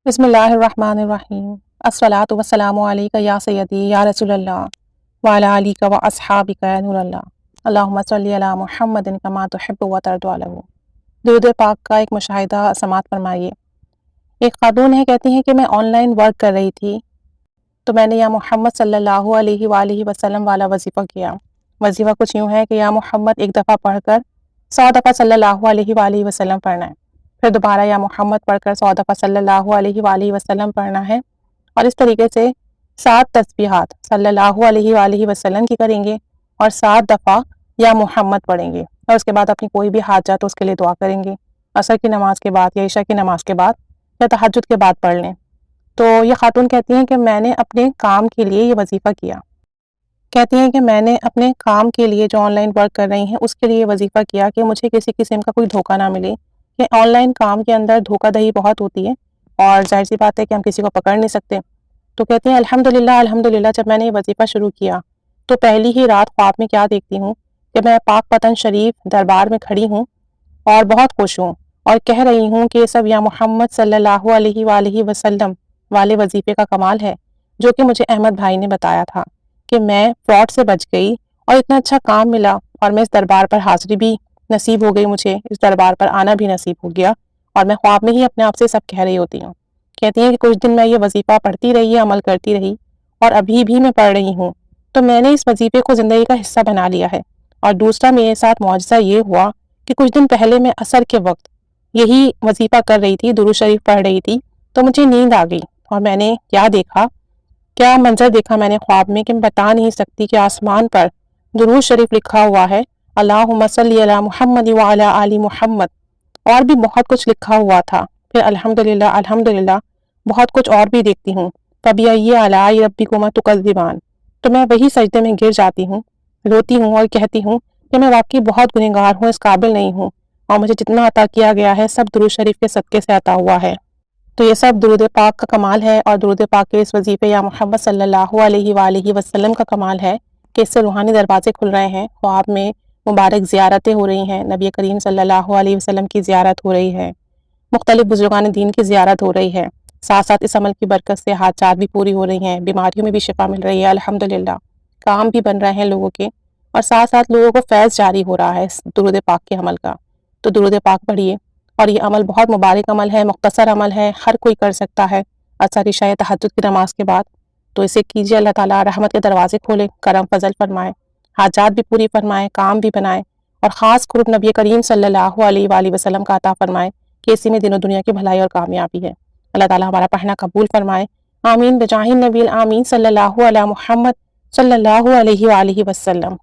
بسم اللہ الرحمن الرحیم الصلاۃ والسلام علیک یا سیدی یا رسول اللہ وعلی آلک و اصحابک یا نور اللہ اللہم صلی علی محمد کما تحب و ترضی عنہ۔ درود پاک کا ایک مشاہدہ سماعت فرمائیے۔ ایک خاتون ہے، کہتی ہیں کہ میں آن لائن ورک کر رہی تھی تو میں نے یا محمد صلی اللہ علیہ وآلہ وسلم والا وظیفہ کیا۔ وظیفہ کچھ یوں ہے کہ یا محمد ایک دفعہ پڑھ کر 100 دفعہ صلی اللہ علیہ وآلہ وسلم پڑھنا ہے، پھر دوبارہ یا محمد پڑھ کر 100 دفعہ صلی اللہ علیہ وآلہ وسلم پڑھنا ہے، اور اس طریقے سے 7 تسبیحات صلی اللہ علیہ وآلہ وسلم کی کریں گے اور 7 دفعہ یا محمد پڑھیں گے، اور اس کے بعد اپنی کوئی بھی حاجت اس کے لیے دعا کریں گے، عصر کی نماز کے بعد یا عشاء کی نماز کے بعد یا تہجد کے بعد پڑھ لیں۔ تو یہ خاتون کہتی ہیں کہ میں نے اپنے کام کے لیے یہ وظیفہ کیا۔ کہتی ہیں کہ میں نے اپنے کام کے لیے جو آن لائن ورک کر رہی ہیں اس کے لیے یہ وظیفہ کیا کہ مجھے کسی قسم کا کوئی دھوکہ نہ ملے، کہ آن لائن کام کے اندر دھوکہ دہی بہت ہوتی ہے اور ظاہر سی بات ہے کہ ہم کسی کو پکڑ نہیں سکتے۔ تو کہتی ہیں الحمدللہ جب میں نے یہ وظیفہ شروع کیا تو پہلی ہی رات خواب میں کیا دیکھتی ہوں کہ میں پاک پتن شریف دربار میں کھڑی ہوں اور بہت خوش ہوں اور کہہ رہی ہوں کہ یہ سب یا محمد صلی اللہ علیہ وآلہ وسلم والے وظیفے کا کمال ہے جو کہ مجھے احمد بھائی نے بتایا تھا کہ میں فراڈ سے بچ گئی اور اتنا اچھا کام ملا، اور میں اس دربار پر حاضری بھی نصیب ہو گئی، مجھے اس دربار پر آنا بھی نصیب ہو گیا، اور میں خواب میں ہی اپنے آپ سے سب کہہ رہی ہوتی ہوں۔ کہتی ہیں کہ کچھ دن میں یہ وظیفہ پڑھتی رہی، عمل کرتی رہی، اور ابھی بھی میں پڑھ رہی ہوں، تو میں نے اس وظیفے کو زندگی کا حصہ بنا لیا ہے۔ اور دوسرا میرے ساتھ معجزہ یہ ہوا کہ کچھ دن پہلے میں عصر کے وقت یہی وظیفہ کر رہی تھی، درود شریف پڑھ رہی تھی، تو مجھے نیند آ گئی، اور میں نے کیا منظر دیکھا میں نے خواب میں کہ میں بتا نہیں سکتی کہ آسمان پر درود شریف لکھا ہوا ہے، اللہم صلی علی محمد وعلی آل محمد، اور بھی بہت کچھ لکھا ہوا تھا، پھر الحمدللہ بہت کچھ اور بھی دیکھتی ہوں، فبأي آلاء ربكما تكذبان، تو میں وہی سجدے میں گر جاتی ہوں، روتی ہوں اور کہتی ہوں کہ میں واقعی بہت گنہگار ہوں، اس قابل نہیں ہوں، اور مجھے جتنا عطا کیا گیا ہے سب درود شریف کے صدقے سے عطا ہوا ہے۔ تو یہ سب درود پاک کا کمال ہے، اور درود پاک کے اس وظیفے یا محمد صلی اللہ علیہ وآلہ وسلم کا کمال ہے کہ اس سے روحانی دروازے کھل رہے ہیں، خواب میں مبارک زیارتیں ہو رہی ہیں، نبی کریم صلی اللہ علیہ وسلم کی زیارت ہو رہی ہے، مختلف بزرگان دین کی زیارت ہو رہی ہے، ساتھ ساتھ اس عمل کی برکت سے حاجات بھی پوری ہو رہی ہیں، بیماریوں میں بھی شفا مل رہی ہے الحمدللہ، کام بھی بن رہے ہیں لوگوں کے، اور ساتھ ساتھ لوگوں کو فیض جاری ہو رہا ہے اس درود پاک کے عمل کا۔ تو درود پاک پڑھیے، اور یہ عمل بہت مبارک عمل ہے، مختصر عمل ہے، ہر کوئی کر سکتا ہے عصر عشاء تہجد کی نماز کے بعد، تو اسے کیجیے، اللہ تعالیٰ رحمت کے دروازے کھولے، کرم فضل فرمائے، حاجات بھی پوری فرمائے، کام بھی بنائے، اور خاص قرب نبی کریم صلی اللہ علیہ وآلہ وسلم کا عطا فرمائے کہ اسی میں دین و دنیا کی بھلائی اور کامیابی ہے۔ اللہ تعالیٰ ہمارا پڑھنا قبول فرمائے، آمین بجاہ النبی آمین، صلی اللہ علیہ محمد صلی اللہ علیہ وآلہ وسلم۔